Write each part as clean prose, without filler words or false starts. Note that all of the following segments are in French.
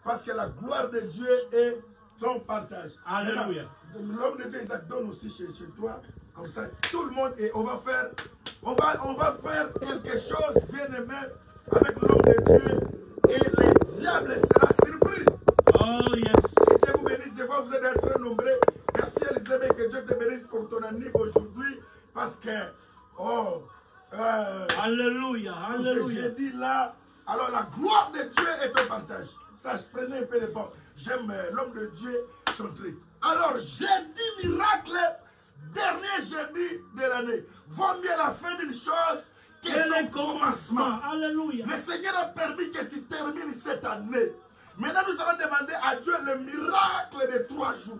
parce que la gloire de Dieu est ton partage. Alléluia. L'homme de Dieu, Isaac, donne aussi chez toi, comme ça, tout le monde, et on va faire quelque chose, bien aimé, avec l'homme de Dieu, et le diable sera surpris. Oh yes. Que Dieu vous bénisse, je vois vous êtes très nombreux. Merci Elisabeth, que Dieu te bénisse pour ton anniversaire aujourd'hui, parce que, Alléluia, alléluia. J'ai dit là, alors la gloire de Dieu est au partage. Ça, je prenais un peu les bords. J'aime l'homme de Dieu, son truc. Alors, jeudi miracle, dernier jeudi de l'année. Vaut mieux la fin d'une chose que son commencement. Alléluia. Le Seigneur a permis que tu termines cette année. Maintenant, nous allons demander à Dieu le miracle de 3 jours.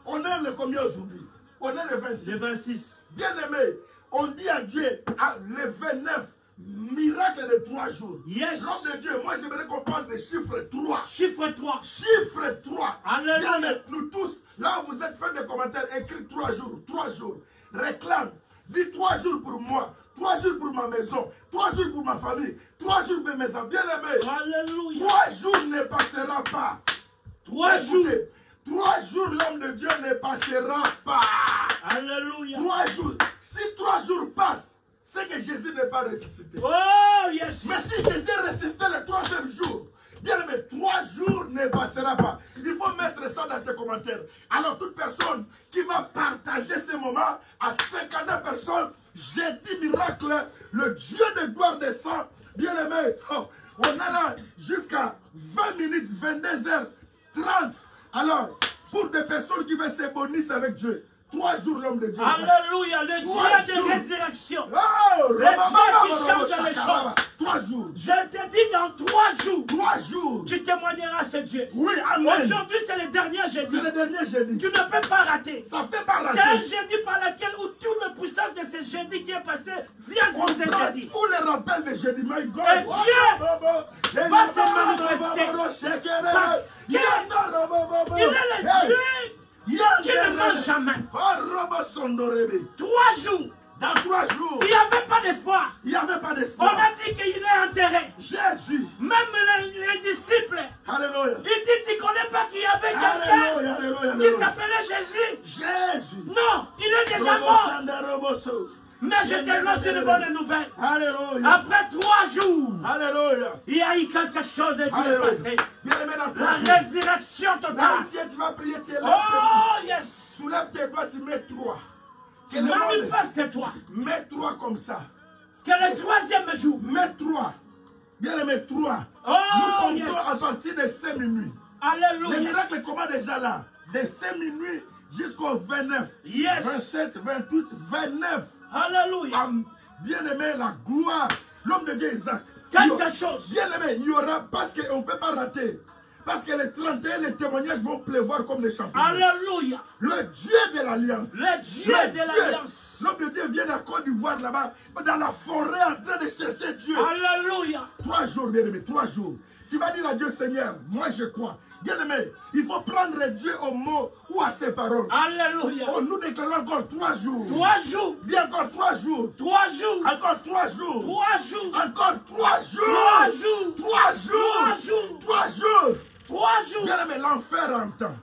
On est le combien aujourd'hui? On est le 26. Le 26. Bien aimé, on dit à Dieu, le 29, miracle de 3 jours. Yes. L'homme de Dieu, moi j'aimerais qu'on parle de chiffre 3. Chiffre 3. Chiffre 3. Alléluia. Bien aimé, nous tous, là où vous êtes, faites des commentaires, écrit 3 jours, 3 jours. Réclame, dis 3 jours pour moi, 3 jours pour ma maison, 3 jours pour ma famille, 3 jours pour mes amis. Bien aimé, Alléluia. 3 jours ne passera pas. 3 jours. 3 jours, l'homme de Dieu ne passera pas. Alléluia. 3 jours. Si 3 jours passent, c'est que Jésus n'est pas ressuscité. Oh, yes. Mais si Jésus ressuscité le 3e jour, bien aimé, 3 jours ne passera pas. Il faut mettre ça dans tes commentaires. Alors, toute personne qui va partager ce moment à 59 personnes, j'ai dit miracle, le Dieu de gloire descend. Bien aimé, on est là jusqu'à 20 minutes, 22h30. Alors, pour des personnes qui veulent s'ébonir avec Dieu, 3 jours l'homme de Dieu. Alléluia, le Dieu de résurrection. Oh, le Dieu qui change les choses. 3 jours. Je te dis dans 3 jours. 3 jours. Tu témoigneras ce Dieu. Oui, amen. Aujourd'hui, c'est le dernier jeudi. C'est le dernier jeudi. Tu ne peux pas rater. Ça ne peut pas rater. C'est un jeudi par lequel où toute la puissance de ce jeudi qui est passé vient de ce jeudi. Tous les rappels de jeudi, my God. Et Dieu va se manifester. Parce qu'il est le Dieu qui ne ment jamais. 3 jours. Dans 3 jours. Il n'y avait pas d'espoir. Il n'y avait pas On d'espoir. a dit qu'il est enterré. Jésus. Même les disciples. Alléluia. Il dit, tu ne connais pas qu'il y avait quelqu'un qui s'appelait Jésus. Jésus. Non, il est déjà mort. Mais je t'annonce une bonne nouvelle. Alléluia. Après 3 jours, Alléluia. il y a eu quelque chose qui est passé. Bien-aimé dans 3 La jours. résurrection Là totale. où tu vas prier, tu es là. Oh, yes. Soulève tes doigts, tu mets 3. Manifeste-toi. Mets 3 comme ça. Que le 3e jour. Mets 3. Bien aimé, 3. Oh, nous comptons yes. à partir de 5 minuit. Alléluia. Le miracle est comment déjà là? De 5 minuit jusqu'au 29. Yes. 27, 28, 29. Alléluia. Bien aimé, la gloire. L'homme de Dieu Isaac. Quelque chose. Bien aimé, il y aura, parce qu'on ne peut pas rater. Parce que les 31, les témoignages vont pleuvoir comme les champignons. Alléluia. Le Dieu de l'Alliance. Le Dieu de l'Alliance. L'homme de Dieu vient de la Côte d'Ivoire là-bas, dans la forêt en train de chercher Dieu. Alléluia. 3 jours, bien aimé, 3 jours. Tu vas dire à Dieu, Seigneur, moi je crois. Bien aimé, il faut prendre Dieu au mot ou à ses paroles. Alléluia. Oh, nous déclarons encore 3 jours. 3 jours. Bien encore 3 jours. 3 jours. Encore 3 jours. 3 jours. Encore 3 jours. 3 jours. 3 jours. 3 jours. 3 jours. 3 jours. Bien aimé, l'enfer entend.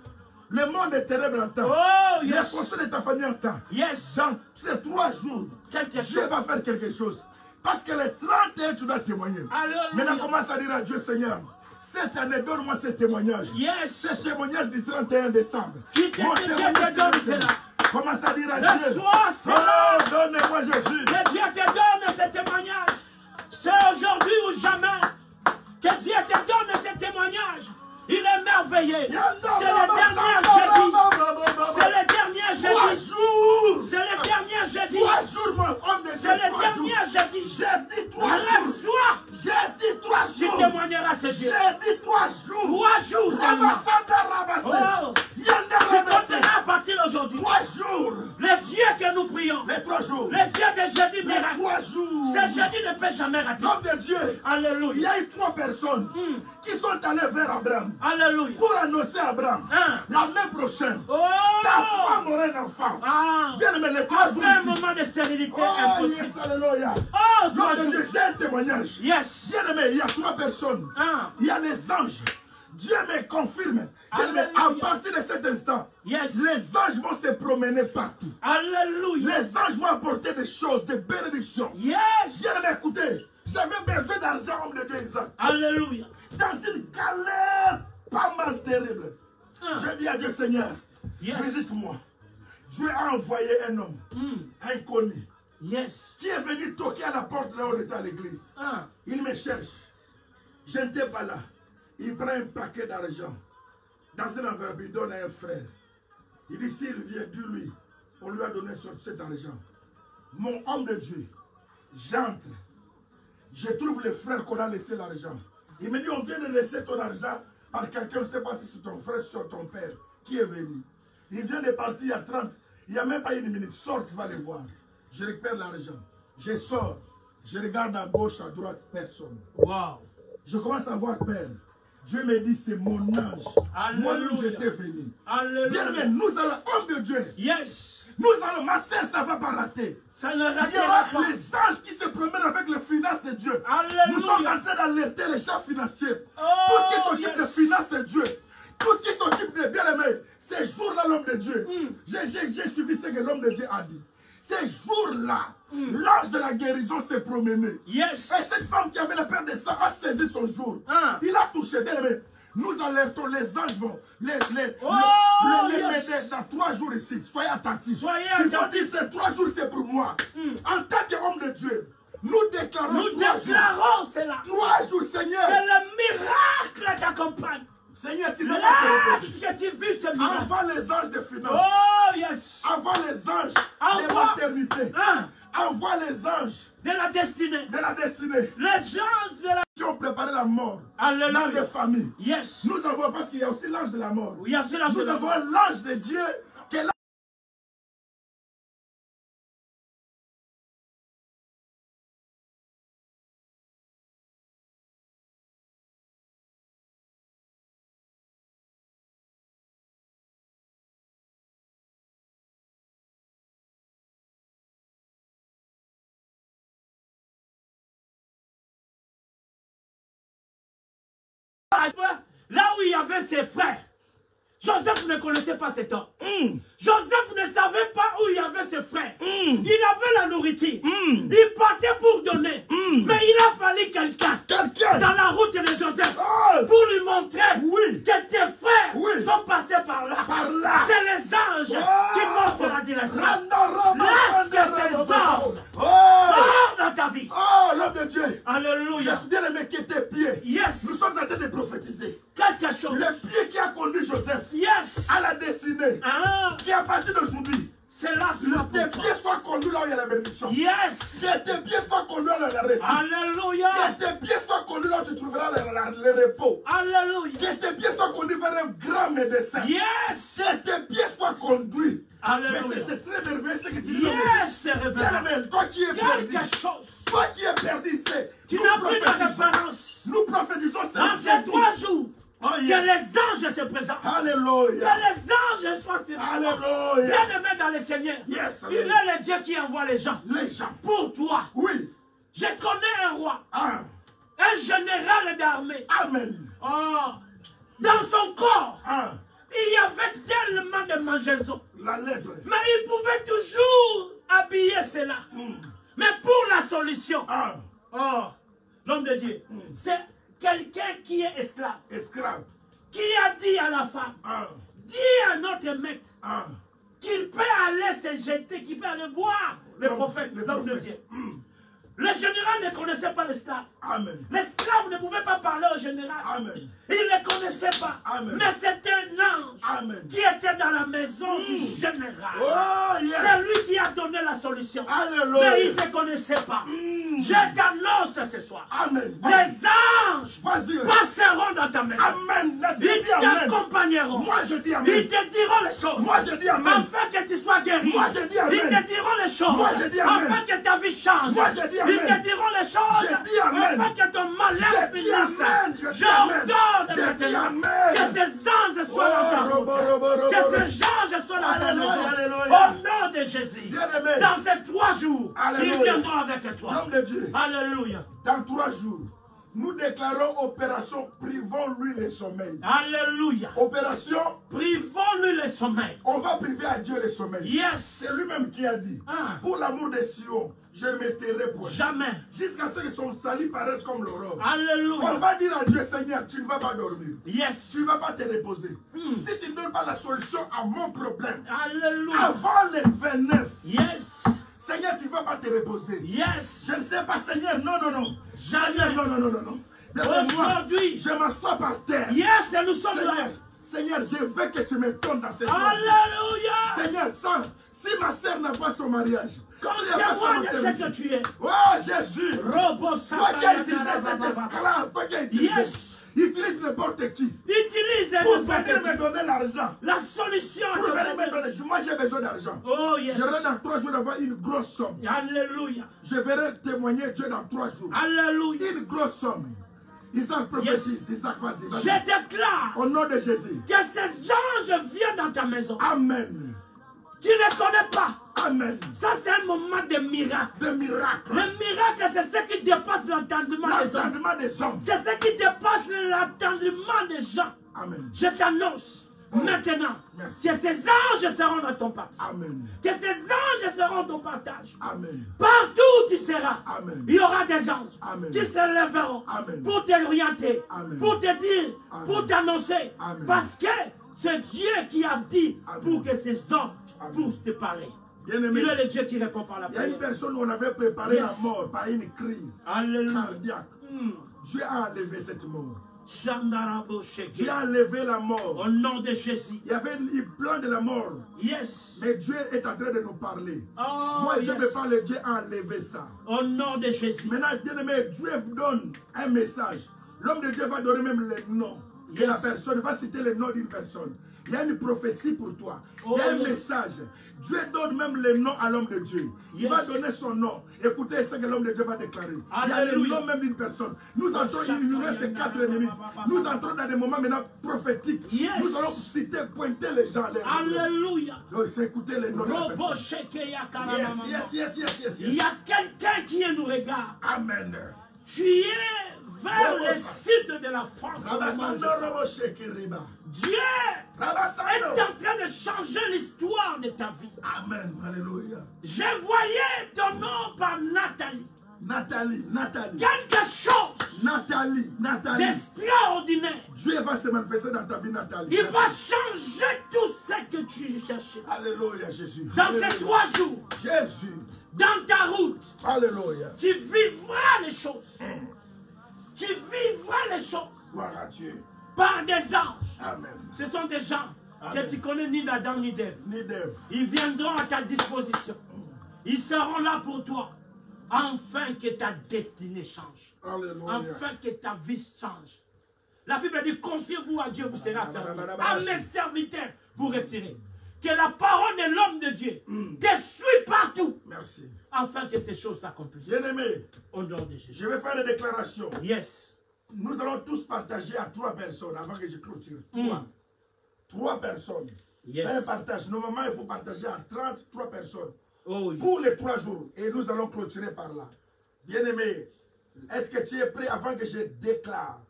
Le monde est ténèbres entend. Oh, Les yes. forces de ta famille entend. Yes. Dans ces 3 jours, Quelque Dieu chose. va faire quelque chose. Parce que les 31, tu dois témoigner. Alléluia. Maintenant, commence à dire à Dieu, Seigneur, cette année, donne-moi ce témoignage. Yes. Ce témoignage du 31 décembre. Qui te Mon Dieu témoignage te donne du 31. cela. Commence à dire à Le Dieu. soir, c'est Oh, donne-moi Jésus. que Dieu te donne ce témoignage. C'est aujourd'hui ou jamais. Que Dieu te donne ce témoignage. Il est merveilleux. C'est le dernier jeudi. C'est le dernier 3 jeudi. jours. C'est le dernier jeudi. 3 jours, mon homme de Dieu. C'est le 3 jours. dernier jeudi. J'ai dit 3 Le jours. soir, J'ai dit 3 tu jours. témoigneras ce Dieu. J'ai dit 3 jours. 3 jours seulement. Rabasanda, rabassé. Oh. Yanda, Tu rabassé. compteras à partir aujourd'hui. 3 jours. Le Dieu que nous prions. Les 3 jours. Le Dieu de jeudi Les miracle. 3 jours. Ce jeudi ne peut jamais rater. L'homme de Dieu. Il y Alléluia. a eu 3 personnes qui sont allées vers Abraham Alléluia. pour annoncer à Abraham l'année prochaine. Oh. Ta femme aura un enfant. Ah. Bien aimé, les 3 jours Un ici. moment de stérilité Oh, impossible. yes, alléluia. Oh, 3 L'homme de jours. Dieu, j'ai un témoignage. Yes. Bien aimé, il y a 3 personnes. Ah. Il y a les anges. Dieu me confirme. Bien aimé, à partir de cet instant, Yes. les anges vont se promener partout. Alléluia. Les anges vont apporter des choses, des bénédictions. Yes. Bien aimé, écoutez, j'avais besoin d'argent, homme de Dieu Isaac. Alléluia. Dans une galère pas mal terrible. J'ai dit à Dieu, Seigneur, Yes. visite-moi. Dieu a envoyé un homme, inconnu, Yes. qui est venu toquer à la porte là où on était à l'église. Ah. Il me cherche. Je n'étais pas là. Il prend un paquet d'argent. Dans un enveloppe, il donne à un frère. Il dit, s'il vient, dis-lui, on lui a donné cet argent. Mon homme de Dieu, j'entre. Je trouve le frère qu'on a laissé l'argent. Il me dit, on vient de laisser ton argent par quelqu'un, je ne sais pas si c'est ton frère, sur ton père, qui est venu. Il vient de partir il y a 30, il n'y a même pas une minute. Sors, tu vas le voir. Je récupère l'argent. Je sors. Je regarde à gauche, à droite, personne. Wow. Je commence à voir Père. Dieu me dit, c'est mon ange. Moi-même, j'étais venu. Alléluia. Bien aimé, nous allons, homme de Dieu. Yes. Nous allons, ma sœur, ça ne va pas rater. Ça ne Il y ratera aura pas. les anges qui se promènent avec les finances de Dieu. Alléluia. Nous sommes en train d'alerter les gens financiers. Oh, Tout ce qui s'occupe yes. des finances de Dieu. Tout ce qui s'occupe des bien-aimés. Ces jours-là, l'homme de Dieu. J'ai suivi ce que l'homme de Dieu a dit. Ces jours-là, l'ange de la guérison s'est promené. Yes. Et cette femme qui avait la perte de sang a saisi son jour. Ah. Il a touché, bien aimé. Nous alertons, les anges vont les yes. mettre dans 3 jours ici. Soyez attentifs. Soyez Il faut attentifs. dire, ces 3 jours, c'est pour moi. En tant qu'homme de Dieu, nous déclarons Nous 3 jours. déclarons cela. 3 jours, Que Seigneur. le miracle t'accompagne. Seigneur, tu ne vas pas te reposer. Lorsque tu vis ce miracle. Envoie les anges de finances. Oh, yes. Envoie les anges de Envoie. maternité. Hein, Envoie les anges de la destinée. de la destinée Les gens de la... qui ont préparé la mort Alléluia. dans des familles. Yes. Nous envoyons, parce qu'il y a aussi l'ange de la mort. Il y a cela. Nous envoyons l'ange de Dieu qui est là. Là où il y avait ses frères, Joseph ne connaissait pas cet homme. Joseph ne savait pas où il y avait ses frères. Il avait la nourriture. Il partait pour donner. Mais il a fallu quelqu'un dans la route de Joseph pour lui montrer que tes frères sont passés par là. C'est les anges qui montrent la direction. Lorsque ces anges sortent dans ta vie. Oh, l'homme de Dieu. Alléluia. Je suis bien aimé qui était pied. Yes. Nous sommes en train de prophétiser. Quelque chose. Le pied qui a conduit Joseph Yes. à la destinée. Ah, Qui à partir d'aujourd'hui, cela soit tes pour toi. pieds soient conduits là où il y a la bénédiction. Yes. Que tes pieds soient conduits là où il y a la réussite. Alléluia. Que tes pieds soient conduits là où tu trouveras le repos. Alléluia. Que tes pieds soient conduits vers un grand médecin. Yes. Que tes pieds soient conduits. Alléluia. Mais c'est très merveilleux ce que tu dis. Yes, c'est Bien révérend. aimé, toi qui es perdu. Quelque chose. Toi qui es perdu, c'est. Tu n'as plus de référence. Nous prophétisons Dans ces 3 jours, Oh, que yes. les anges se présentent. Alléluia. Que les anges soient sur toi. Alléluia. Bien-aimé dans le Seigneur. Yes, Il est le Dieu qui envoie les gens. Les gens. Pour toi. Oui. Je connais un roi. Ah. Un général d'armée. Amen. Oh. Dans son corps, Ah. il y avait tellement de mangeaisons. La lettre. Mais il pouvait toujours habiller cela. Mais pour la solution, Ah. oh, l'homme de Dieu, c'est quelqu'un qui est esclave, Esclave. qui a dit à la femme, Ah. dis à notre maître Ah. qu'il peut aller se jeter, qu'il peut aller voir le prophète, l'homme de Dieu. Le général ne connaissait pas l'esclave. Amen. L'esclave ne pouvait pas parler au général. Amen. Il ne le connaissait pas. Amen. Mais c'était un ange Amen. qui était dans la maison du général. Oh, yes. C'est lui qui a donné la solution. Alléluia. Mais il ne connaissait pas. Je t'annonce ce soir. Amen. Les anges Vas-y. passeront dans ta maison. Amen. Ils t'accompagneront. Moi je dis Ils amen. te diront les choses. Moi je dis amen. Afin que tu sois guéri. Moi je dis amen. Ils te diront les choses. Moi je dis amen. Afin que ta vie change. Moi je dis amen. Ils te diront les choses. Je dis amen. Afin que ton malheur Je dis finisse. amen. Je dis J'ordonne amen. Je dis maintenant amen. que ces anges soient dans ta route. Que ces anges soient dans ta Alléluia, maison. alléluia. Au nom de Jésus. Bien-aimé. Dans ces 3 jours, Alléluia. ils viendront avec toi. L'homme de Dieu. Alléluia. Dans 3 jours, nous déclarons opération privons-lui le sommeil. Alléluia. Opération, Privons-lui le sommeil. on va priver à Dieu le sommeil. Yes. C'est lui-même qui a dit, Ah. pour l'amour de Sion, je ne me tairai point. Jamais. Jusqu'à ce que son salut paraisse comme l'aurore. On Alléluia. va dire à Dieu, Seigneur, tu ne vas pas dormir. Yes. Tu ne vas pas te reposer. Si tu ne donnes pas la solution à mon problème, Alléluia. avant le 29, Yes. Seigneur, tu ne vas pas te reposer. Yes. Je ne sais pas, Seigneur, non, non, non. Jamais. Seigneur, non, non, non, non, non. Moi, Aujourd'hui. je m'assois par terre. Yes, nous sommes là. Seigneur, Seigneur, je veux que tu me donnes dans cette Alléluia. Seigneur, si ma soeur n'a pas son mariage, Comme s'il n'y a pas son témoigne ce maternité. que tu es. Oh Jésus, Robo toi qui as utilisé cet esclave, toi qui as utilisé, Yes. utilise n'importe qui Utilise pour n'importe venir qui. me donner l'argent. La solution. Pour venir me donner, moi j'ai besoin d'argent. Oh yes. Je vais dans 3 jours avoir une grosse somme. Alléluia. Je verrai témoigner Dieu dans 3 jours. Alléluia. Une grosse somme. Isaac prophétise, Isaac vas-y. Je déclare Au nom de Jésus. que ces anges viennent dans ta maison. Amen. Tu ne connais pas. Amen. Ça, c'est un moment de miracle. De miracle. Le miracle, c'est ce qui dépasse l'entendement des hommes. L'entendement des hommes. C'est ce qui dépasse l'entendement des gens. Amen. Je t'annonce maintenant Merci. que ces anges seront dans ton parti. Amen. Que ces anges seront ton partage. Amen. Partout où tu seras, Amen. il y aura des anges Amen. qui se lèveront Amen. pour t'orienter, Amen. pour te dire, Amen. pour t'annoncer. Amen. Parce que c'est Dieu qui a dit Amen. pour que ces hommes Amen. puissent te parler. Bien-aimé, Il est le Dieu qui répond par la il y a une prière. personne où on avait préparé Yes. la mort par une crise Alléluia. cardiaque. Dieu a enlevé cette mort. Chandarabo Sheke. Dieu a enlevé la mort. Au nom de Jésus. Il y avait un plan de la mort. Yes. Mais Dieu est en train de nous parler. Oh, Moi, Dieu yes. me parle, Dieu a enlevé ça. Au nom de Jésus. Maintenant, bien-aimé, Dieu vous donne un message. L'homme de Dieu va donner même le nom de Yes. la personne. Il va citer le nom d'une personne. Il y a une prophétie pour toi. Oh, il y a un yes. message. Dieu donne même le nom à l'homme de Dieu. Il Yes. va donner son nom. Écoutez ce que l'homme de Dieu va déclarer. Il y a le Alléluia. nom même d'une personne. Nous entrons, il nous reste 4 minutes. Nous entrons dans des moments maintenant prophétiques. Yes. Nous allons citer, pointer les gens. Alléluia. Donc, c'est écouter le nom de la Robo personne. Sheke Yakara Yes, Mama. yes, yes, yes, yes, Il y yes. a quelqu'un qui nous regarde. Amen. Tu es vers Robo le Sa- sud de la France. Rabasando robo sheke riba. Dieu est Rabasando. en train de changer l'histoire de ta vie. Amen. Alléluia. Je voyais ton nom par Nathalie. Nathalie, Nathalie. Quelque chose Nathalie, Nathalie. d'extraordinaire. Dieu va se manifester dans ta vie, Nathalie. Il va changer tout ce que tu cherchais. Alléluia, Jésus. Dans Alléluia. ces 3 jours, Jésus. dans ta route, Alléluia. tu vivras les choses. Tu vivras les choses Gloire à Dieu. par des anges. Amen. Ce sont des gens Amen. que tu connais ni d'Adam ni d'Ève. Ni d'Ève. Ils viendront à ta disposition. Ils seront là pour toi. Afin que ta destinée change. Alléluia. Afin que ta vie change. La Bible dit, confiez-vous à Dieu, vous serez affermis. À mes serviteurs, vous resterez. Que la parole de l'homme de Dieu te suit partout. Merci. Afin que ces choses s'accomplissent. Bien-aimé, Au nom de Jésus. je vais faire des déclarations. Yes. Nous allons tous partager à 3 personnes avant que je clôture. 3 personnes. Yes. Fais un partage. Normalement, il faut partager à 33 personnes. Oh, yes. Pour les 3 jours. Et nous allons clôturer par là. Bien-aimé, est-ce que tu es prêt avant que je déclare?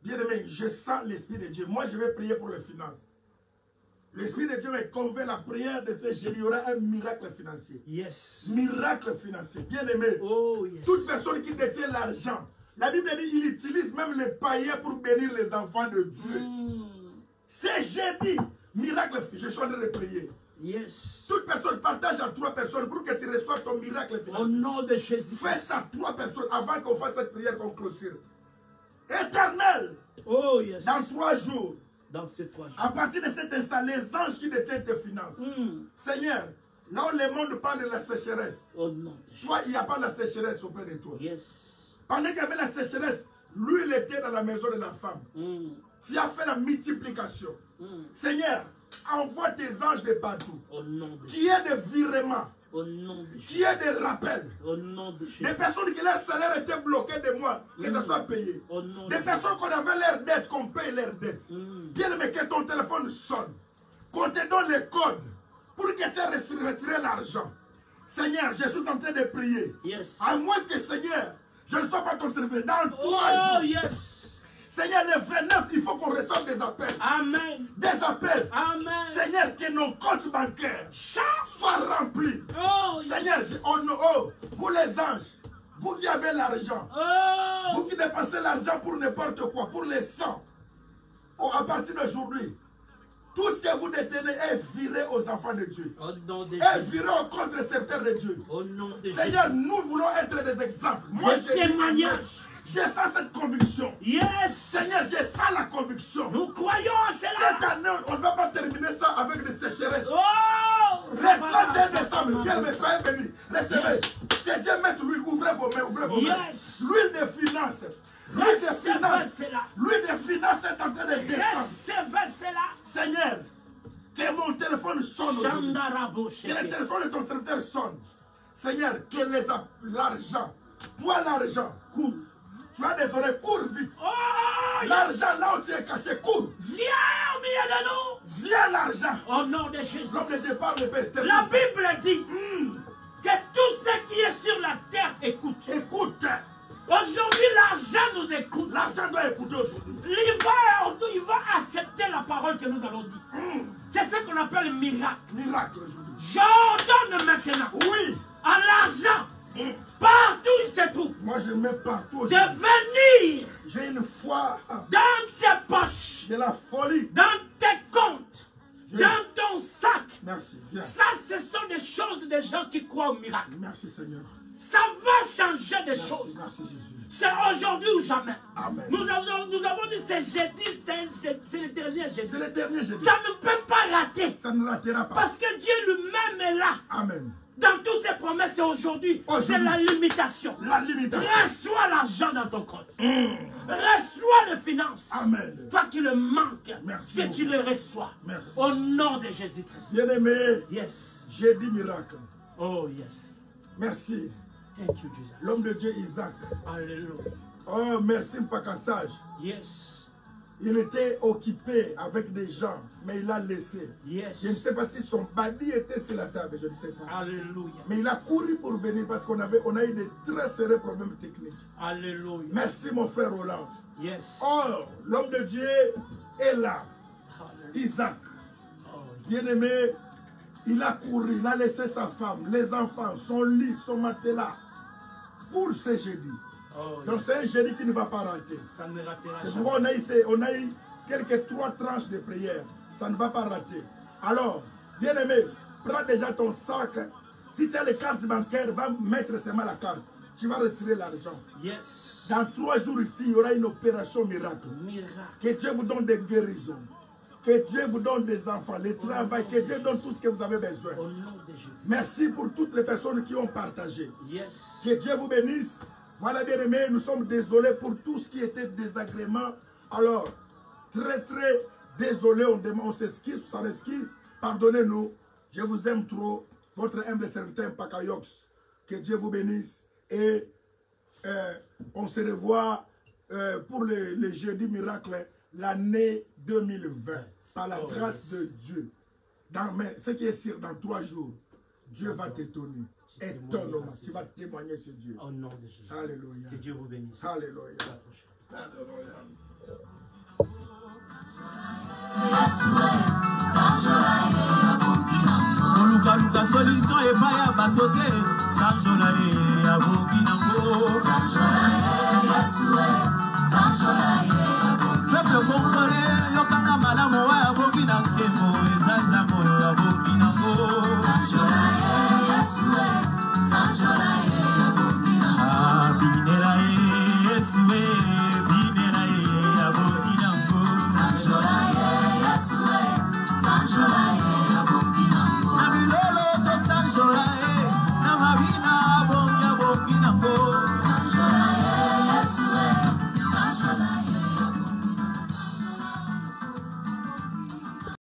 Bien-aimé, je sens l'Esprit de Dieu. Moi, je vais prier pour les finances. L'Esprit de Dieu me convainc la prière de ce jeudi. Il y aura un miracle financier. Yes. Miracle financier. Bien-aimé, Oh, yes. toute personne qui détient l'argent, la Bible dit qu'il utilise même les païens pour bénir les enfants de Dieu. C'est jeudi. Miracle, je suis en train de prier. Yes. Toute personne partage à 3 personnes pour que tu reçoives ton miracle Au financier. nom de Jésus. Fais ça à 3 personnes avant qu'on fasse cette prière qu'on clôture. Éternel, Oh yes. dans 3 jours, Dans ces 3 jours. à partir de cet instant, les anges qui détiennent tes finances, Seigneur, là où le monde parle de la sécheresse, Au nom de Jésus. toi, il n'y a pas de la sécheresse auprès de toi. Yes. Pendant qu'il y avait la sécheresse, lui, il était dans la maison de la femme. Tu as fait la multiplication. Seigneur, envoie tes anges de partout. Au nom de Qui est des virements, Au nom de Jésus. qui est des rappels. Au nom de Jésus. Des personnes qui leur salaire était bloqué de mois, que ça soit payé. Au nom Des de personnes qu'on avait leurs dettes, qu'on paye leurs dettes. Bien aimé, que ton téléphone sonne, qu'on te donne les codes pour que tu aies retiré l'argent. Seigneur, je suis en train de prier. Yes. À moins que, Seigneur, je ne sois pas ton serviteur. Dans 3 Oh jours, yes. Seigneur, le 29, il faut qu'on reçoive des appels. Amen. Des appels. Amen. Seigneur, que nos comptes bancaires soient remplis. Oh yes. Seigneur, vous les anges, vous qui avez l'argent, vous Oh. qui dépensez l'argent pour n'importe quoi, pour les sangs, à partir d'aujourd'hui, tout ce que vous détenez est viré aux enfants de Dieu. Au nom de Est Jésus. viré aux contre-serviteurs de Dieu. Au nom de Jésus. Seigneur, nous voulons être des exemples. Moi, Des témoignages. j'ai sens cette conviction. Yes. Seigneur, j'ai ça la conviction. Nous croyons en Cette cela. année, on ne va pas terminer ça avec des sécheresses. Oh. Le 31 décembre, bien aimé, soyez bénis. Recevez. Que Dieu mette l'huile. Ouvrez vos mains, ouvrez vos mains. Yes. L'huile de finance. L'huile de Recevez finance. cela. L'huile de finance est en train de descendre. Recevez cela. Seigneur, que mon téléphone sonne aujourd'hui. Chandarabo Que le sheke. téléphone de ton serviteur sonne. Seigneur, que l'argent, toi l'argent, Cours. tu as des oreilles, cours vite. Oh yes. L'argent là où tu es caché, cours. Viens au milieu de nous. Viens l'argent. Au nom de Jésus. Comme le départ de Père Stephen. La Bible dit que tout ce qui est sur la terre écoute. Écoute, Aujourd'hui, l'argent nous écoute. l'argent doit écouter aujourd'hui. Il va accepter la parole que nous allons dire. C'est ce qu'on appelle le miracle. Miracle aujourd'hui. J'ordonne maintenant Oui. à l'argent, partout il se trouve, Moi je mets partout de aujourd'hui. venir J'ai une foi dans tes poches, de la folie. dans tes comptes, dans ton sac. Merci. Viens. Ça, ce sont des choses des gens qui croient au miracle. Merci Seigneur. Ça va changer des Merci, choses. merci Jésus. C'est aujourd'hui ou jamais. Amen. Nous avons dit c'est jeudi, c'est le dernier jeudi. C'est le dernier jeudi. Ça ne peut pas rater. Ça ne ratera pas. Parce que Dieu lui-même est là. Amen. Dans toutes ses promesses, c'est aujourd'hui. C'est la limitation. La limitation. Reçois l'argent dans ton compte. Reçois les finances. Amen. Toi qui le manques, Merci que tu beaucoup. les reçois. Merci. Au nom de Jésus-Christ. Bien-aimé, Yes. j'ai dit miracle. Oh yes. Merci. Thank you, Jesus. L'homme de Dieu Isaac. Alléluia. Oh, merci Mpakassage. Yes. Il était occupé avec des gens, mais il a laissé. Yes. Je ne sais pas si son badi était sur la table, je ne sais pas. Alléluia. Mais il a couru pour venir parce qu'on a eu de très sérieux problèmes techniques. Alléluia. Merci mon frère Roland. Yes. Oh, l'homme de Dieu est là. Alléluia. Isaac, Oh, bien-aimé, il a couru, il a laissé sa femme, les enfants, son lit, son matelas pour ce jeudi. oh, Donc c'est un jeudi qui ne va pas rater. ça ne ratera C'est jamais. pourquoi on a eu quelques 3 tranches de prière. Ça ne va pas rater. Alors, bien-aimé, prends déjà ton sac. Si tu as les cartes bancaires, va mettre seulement la carte. Tu vas retirer l'argent. Yes. Dans 3 jours ici, il y aura une opération miracle. Miracle. Que Dieu vous donne des guérisons. Que Dieu vous donne des enfants, le travail. Que Dieu donne tout ce que vous avez besoin. Au nom de Jésus. Merci pour toutes les personnes qui ont partagé. Yes. Que Dieu vous bénisse. Voilà, bien-aimés, nous sommes désolés pour tout ce qui était désagrément. Alors, très désolé, on s'excuse, on s'en excuse. Pardonnez-nous, je vous aime trop. Votre humble serviteur Pakayox. Que Dieu vous bénisse. Et on se revoit pour le jeudi miracle l'année 2020. Par la grâce de Dieu. Mais ce qui est sûr, dans 3 jours, Dieu va t'étonner. Étonnement. Tu vas témoigner sur Dieu. Au nom de Jésus. Alléluia. Que Dieu vous bénisse. Alléluia. À la prochaine. Alléluia. Luka solution et pas ya batote sanjola e abogi nango peuple congolais yokanga malamu wa abogi na nkemo